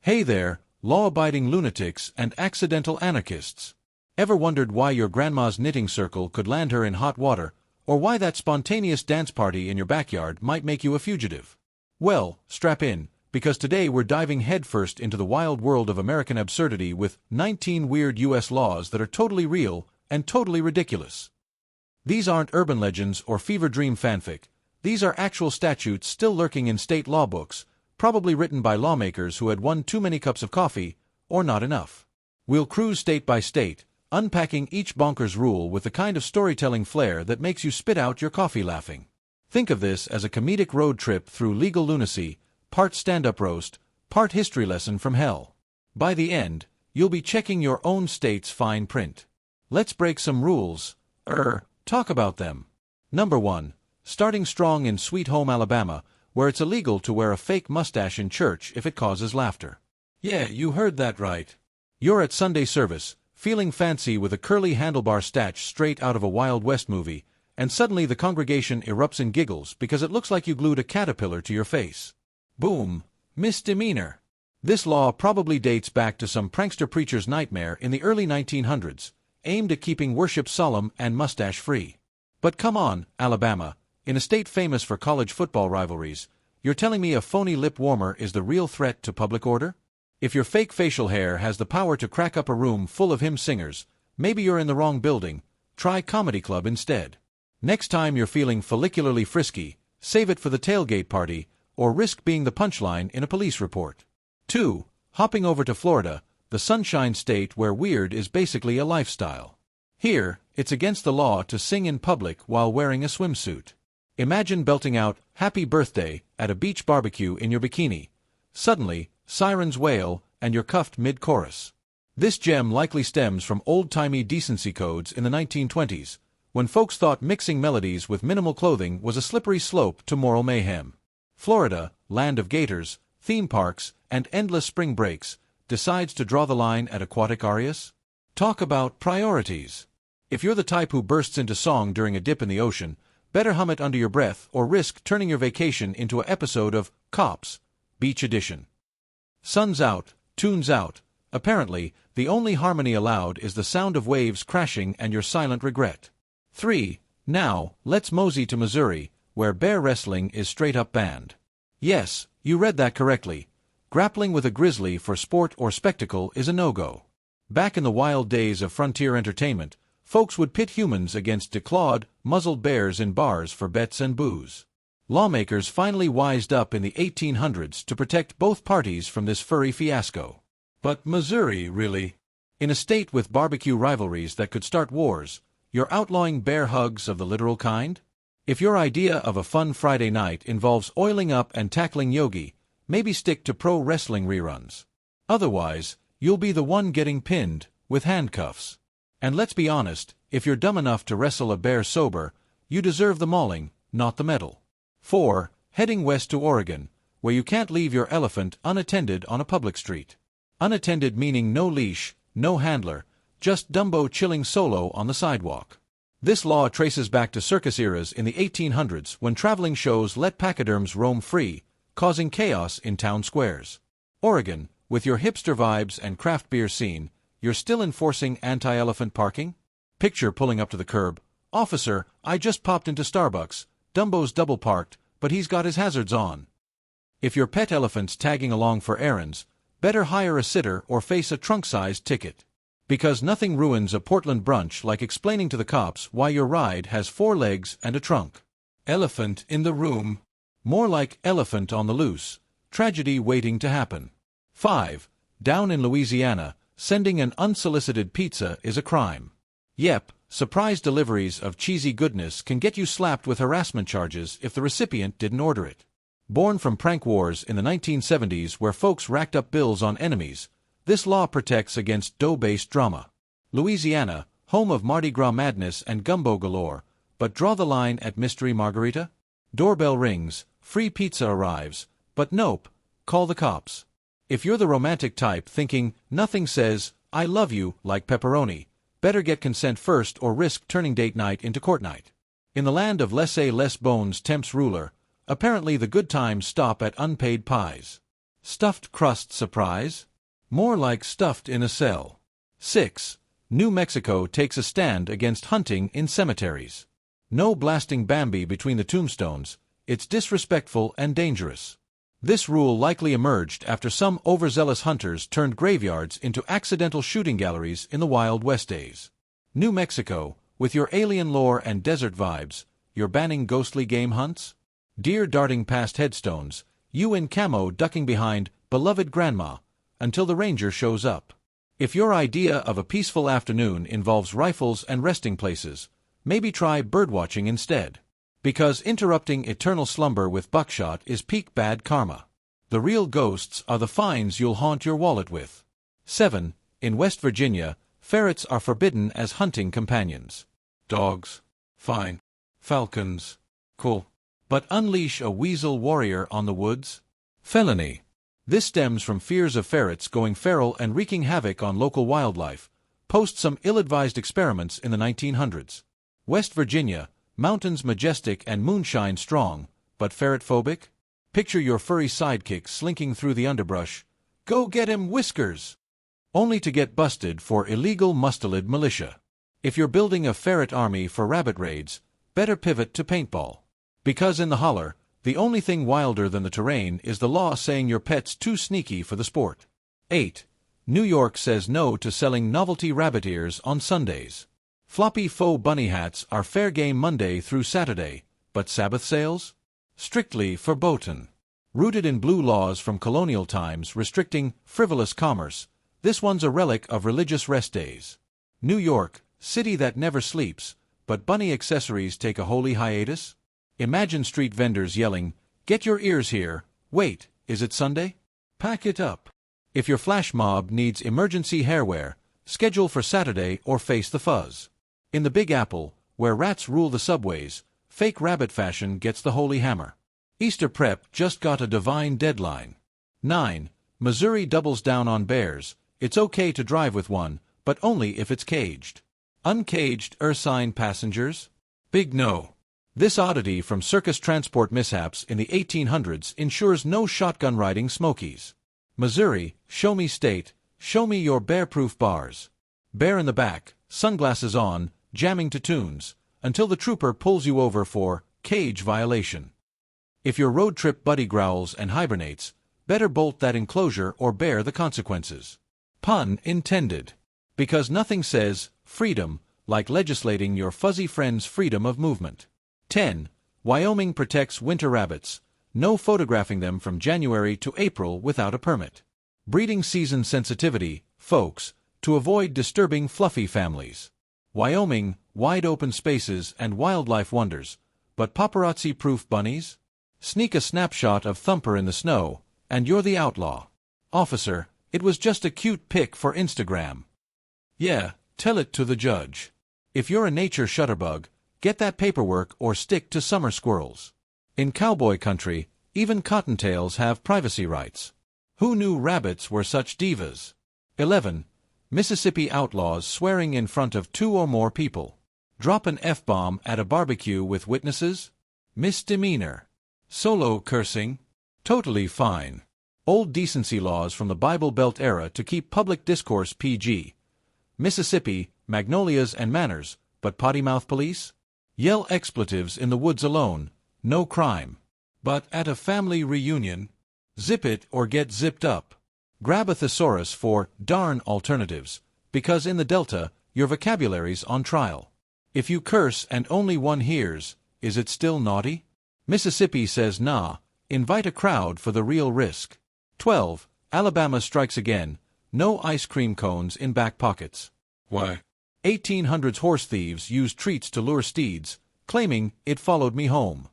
Hey there, law-abiding lunatics and accidental anarchists. Ever wondered why your grandma's knitting circle could land her in hot water, or why that spontaneous dance party in your backyard might make you a fugitive? Well, strap in, because today we're diving headfirst into the wild world of American absurdity with 19 weird U.S. laws that are totally real and totally ridiculous. These aren't urban legends or fever dream fanfic. These are actual statutes still lurking in state law books, probably written by lawmakers who had won too many cups of coffee, or not enough. We'll cruise state by state, unpacking each bonkers rule with the kind of storytelling flair that makes you spit out your coffee laughing. Think of this as a comedic road trip through legal lunacy, part stand-up roast, part history lesson from hell. By the end, you'll be checking your own state's fine print. Let's break some rules. Talk about them. Number 1. Starting strong in Sweet Home Alabama, where it's illegal to wear a fake mustache in church if it causes laughter. Yeah, you heard that right. You're at Sunday service, feeling fancy with a curly handlebar stache straight out of a Wild West movie, and suddenly the congregation erupts in giggles because it looks like you glued a caterpillar to your face. Boom. Misdemeanor. This law probably dates back to some prankster preacher's nightmare in the early 1900s, aimed at keeping worship solemn and mustache-free. But come on, Alabama. In a state famous for college football rivalries, you're telling me a phony lip warmer is the real threat to public order? If your fake facial hair has the power to crack up a room full of hymn singers, maybe you're in the wrong building. Try comedy club instead. Next time you're feeling follicularly frisky, save it for the tailgate party, or risk being the punchline in a police report. 2. Hopping over to Florida, the sunshine state where weird is basically a lifestyle. Here, it's against the law to sing in public while wearing a swimsuit. Imagine belting out "Happy Birthday" at a beach barbecue in your bikini. Suddenly, sirens wail, and you're cuffed mid-chorus. This gem likely stems from old-timey decency codes in the 1920s, when folks thought mixing melodies with minimal clothing was a slippery slope to moral mayhem. Florida, land of gators, theme parks, and endless spring breaks, decides to draw the line at aquatic arias? Talk about priorities. If you're the type who bursts into song during a dip in the ocean, better hum it under your breath or risk turning your vacation into an episode of Cops, Beach Edition. Sun's out, tune's out. Apparently, the only harmony allowed is the sound of waves crashing and your silent regret. 3. Now, let's mosey to Missouri, where bear wrestling is straight up banned. Yes, you read that correctly. Grappling with a grizzly for sport or spectacle is a no-go. Back in the wild days of frontier entertainment, folks would pit humans against declawed, muzzled bears in bars for bets and booze. Lawmakers finally wised up in the 1800s to protect both parties from this furry fiasco. But Missouri, really? In a state with barbecue rivalries that could start wars, you're outlawing bear hugs of the literal kind? If your idea of a fun Friday night involves oiling up and tackling yogi, maybe stick to pro wrestling reruns. Otherwise, you'll be the one getting pinned, with handcuffs. And let's be honest, if you're dumb enough to wrestle a bear sober, you deserve the mauling, not the medal. 4. Heading west to Oregon, where you can't leave your elephant unattended on a public street. Unattended meaning no leash, no handler, just Dumbo chilling solo on the sidewalk. This law traces back to circus eras in the 1800s when traveling shows let pachyderms roam free, causing chaos in town squares. Oregon, with your hipster vibes and craft beer scene, you're still enforcing anti-elephant parking? Picture pulling up to the curb. Officer, I just popped into Starbucks. Dumbo's double parked, but he's got his hazards on. If your pet elephant's tagging along for errands, better hire a sitter or face a trunk-sized ticket. Because nothing ruins a Portland brunch like explaining to the cops why your ride has 4 legs and a trunk. Elephant in the room. More like elephant on the loose. Tragedy waiting to happen. 5. Down in Louisiana, sending an unsolicited pizza is a crime. Yep, surprise deliveries of cheesy goodness can get you slapped with harassment charges if the recipient didn't order it. Born from prank wars in the 1970s where folks racked up bills on enemies, this law protects against dough-based drama. Louisiana, home of Mardi Gras madness and gumbo galore, but draw the line at mystery margarita? Doorbell rings, free pizza arrives, but nope, call the cops. If you're the romantic type thinking nothing says, "I love you" like pepperoni, better get consent first or risk turning date night into court night. In the land of laissez-les bones temps ruler, apparently the good times stop at unpaid pies. Stuffed crust surprise? More like stuffed in a cell. 6. New Mexico takes a stand against hunting in cemeteries. No blasting Bambi between the tombstones, it's disrespectful and dangerous. This rule likely emerged after some overzealous hunters turned graveyards into accidental shooting galleries in the Wild West days. New Mexico, with your alien lore and desert vibes, you're banning ghostly game hunts? Deer darting past headstones, you in camo ducking behind beloved grandma, until the ranger shows up. If your idea of a peaceful afternoon involves rifles and resting places, maybe try birdwatching instead. Because interrupting eternal slumber with buckshot is peak bad karma. The real ghosts are the finds you'll haunt your wallet with. 7. In West Virginia, ferrets are forbidden as hunting companions. Dogs? Fine. Falcons? Cool. But unleash a weasel warrior on the woods? Felony. This stems from fears of ferrets going feral and wreaking havoc on local wildlife, post some ill-advised experiments in the 1900s. West Virginia, mountains majestic and moonshine strong, but ferret-phobic? Picture your furry sidekick slinking through the underbrush. Go get him, Whiskers! Only to get busted for illegal mustelid militia. If you're building a ferret army for rabbit raids, better pivot to paintball. Because in the holler, the only thing wilder than the terrain is the law saying your pet's too sneaky for the sport. 8. New York says no to selling novelty rabbit ears on Sundays. Floppy faux bunny hats are fair game Monday through Saturday, but Sabbath sales? Strictly verboten. Rooted in blue laws from colonial times restricting frivolous commerce, this one's a relic of religious rest days. New York, city that never sleeps, but bunny accessories take a holy hiatus? Imagine street vendors yelling, "Get your ears here, wait, is it Sunday?" Pack it up. If your flash mob needs emergency hairwear, schedule for Saturday or face the fuzz. In the Big Apple, where rats rule the subways, fake rabbit fashion gets the holy hammer. Easter prep just got a divine deadline. 9. Missouri doubles down on bears. It's okay to drive with one, but only if it's caged. Uncaged ursine passengers? Big no. This oddity from circus transport mishaps in the 1800s ensures no shotgun riding Smokies. Missouri, show me state, show me your bear-proof bars. Bear in the back, sunglasses on, jamming to tunes, until the trooper pulls you over for cage violation. If your road trip buddy growls and hibernates, better bolt that enclosure or bear the consequences. Pun intended. Because nothing says freedom like legislating your fuzzy friend's freedom of movement. 10. Wyoming protects winter rabbits. No photographing them from January to April without a permit. Breeding season sensitivity, folks, to avoid disturbing fluffy families. Wyoming, wide open spaces and wildlife wonders, but paparazzi-proof bunnies? Sneak a snapshot of Thumper in the snow, and you're the outlaw. Officer, it was just a cute pic for Instagram. Yeah, tell it to the judge. If you're a nature shutterbug, get that paperwork or stick to summer squirrels. In cowboy country, even cottontails have privacy rights. Who knew rabbits were such divas? 11. Mississippi outlaws swearing in front of 2 or more people. Drop an F-bomb at a barbecue with witnesses? Misdemeanor. Solo cursing? Totally fine. Old decency laws from the Bible Belt era to keep public discourse PG. Mississippi, magnolias and manners, but potty-mouth police? Yell expletives in the woods alone, no crime. But at a family reunion, zip it or get zipped up. Grab a thesaurus for darn alternatives, because in the Delta, your vocabulary's on trial. If you curse and only one hears, is it still naughty? Mississippi says nah, invite a crowd for the real risk. 12. Alabama strikes again, no ice cream cones in back pockets. Why? 1800s horse thieves used treats to lure steeds, claiming it followed me home.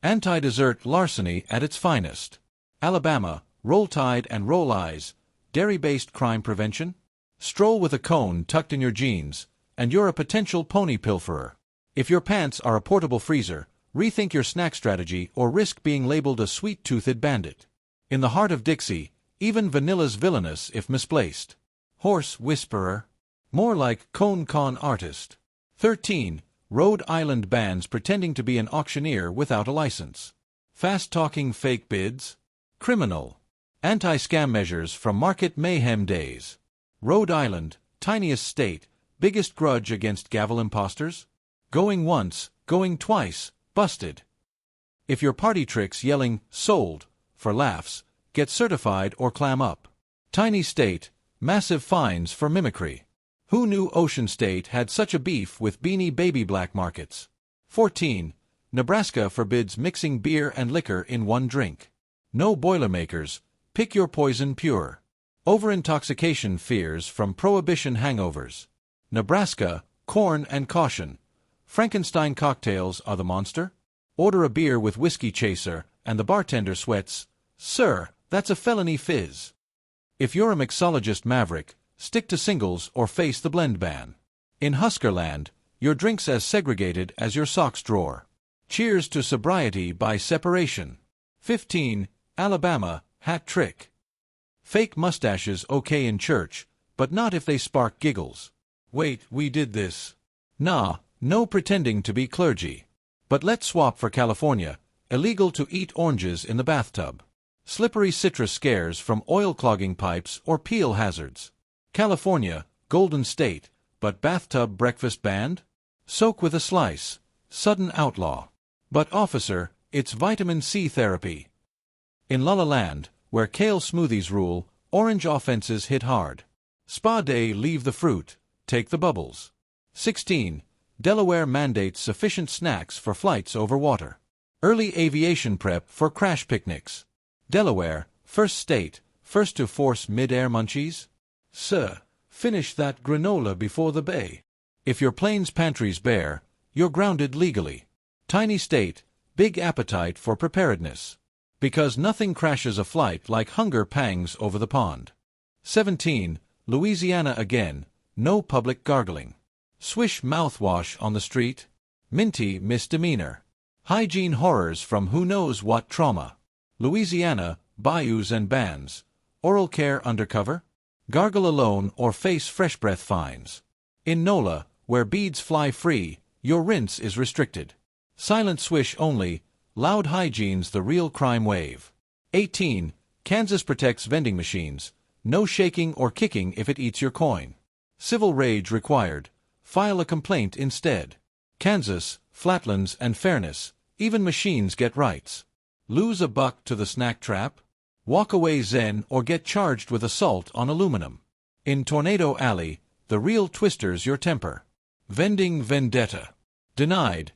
Anti-dessert larceny at its finest. Alabama, roll tide and roll eyes, dairy-based crime prevention? Stroll with a cone tucked in your jeans, and you're a potential pony pilferer. If your pants are a portable freezer, rethink your snack strategy or risk being labeled a sweet-toothed bandit. In the heart of Dixie, even vanilla's villainous if misplaced. Horse whisperer. More like cone con artist. 13. Rhode Island bans pretending to be an auctioneer without a license. Fast-talking fake bids? Criminal. Anti-scam measures from market mayhem days. Rhode Island, tiniest state, biggest grudge against gavel imposters? Going once, going twice, busted. If your party tricks yelling, "Sold," for laughs, get certified or clam up. Tiny state, massive fines for mimicry. Who knew Ocean State had such a beef with Beanie Baby black markets? 14. Nebraska forbids mixing beer and liquor in one drink. No Boilermakers, pick your poison pure. Over-intoxication fears from prohibition hangovers. Nebraska, corn and caution. Frankenstein cocktails are the monster? Order a beer with whiskey chaser, and the bartender sweats, "Sir, that's a felony fizz." If you're a mixologist maverick, stick to singles or face the blend ban. In Huskerland, your drink's as segregated as your socks drawer. Cheers to sobriety by separation. 15. Alabama, hat trick. Fake mustaches okay in church, but not if they spark giggles. Wait, we did this. Nah, no pretending to be clergy. But let's swap for California, illegal to eat oranges in the bathtub. Slippery citrus scares from oil-clogging pipes or peel hazards. California, Golden State, but bathtub breakfast banned? Soak with a slice. Sudden outlaw. But officer, it's vitamin C therapy. In La La Land, where kale smoothies rule, orange offenses hit hard. Spa day, leave the fruit, take the bubbles. 16. Delaware mandates sufficient snacks for flights over water. Early aviation prep for crash picnics. Delaware, first state, first to force mid-air munchies? Sir, finish that granola before the bay. If your plane's pantry's bare, you're grounded legally. Tiny state, big appetite for preparedness. Because nothing crashes a flight like hunger pangs over the pond. 17. Louisiana again, no public gargling. Swish mouthwash on the street? Minty misdemeanor. Hygiene horrors from who knows what trauma. Louisiana, bayous and bans. Oral care undercover? Gargle alone or face fresh breath fines. In NOLA, where beads fly free, your rinse is restricted. Silent swish only, loud hygiene's the real crime wave. 18. Kansas protects vending machines. No shaking or kicking if it eats your coin. Civil rage required. File a complaint instead. Kansas, flatlands and fairness. Even machines get rights. Lose a buck to the snack trap? Walk away zen or get charged with assault on aluminum. In Tornado Alley, the real twister's your temper. Vending vendetta. Denied.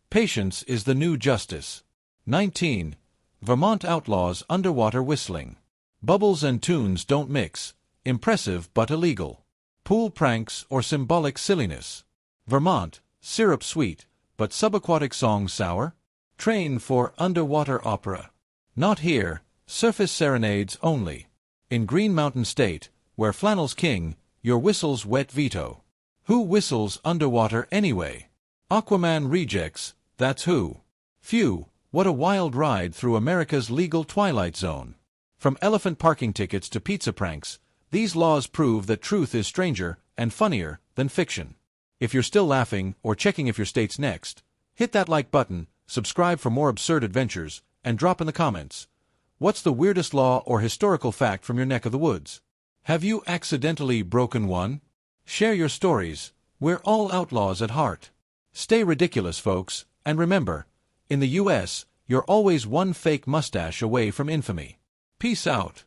Patience is the new justice. 19. Vermont outlaws underwater whistling. Bubbles and tunes don't mix. Impressive but illegal. Pool pranks or symbolic silliness. Vermont, syrup sweet, but subaquatic songs sour? Train for underwater opera. Not here, surface serenades only. In Green Mountain State, where flannel's king, your whistle's wet veto. Who whistles underwater anyway? Aquaman rejects, that's who. Phew, what a wild ride through America's legal twilight zone. From elephant parking tickets to pizza pranks, these laws prove that truth is stranger and funnier than fiction. If you're still laughing or checking if your state's next, hit that like button, subscribe for more absurd adventures, and drop in the comments. What's the weirdest law or historical fact from your neck of the woods? Have you accidentally broken one? Share your stories. We're all outlaws at heart. Stay ridiculous, folks, and remember, in the US, you're always one fake mustache away from infamy. Peace out.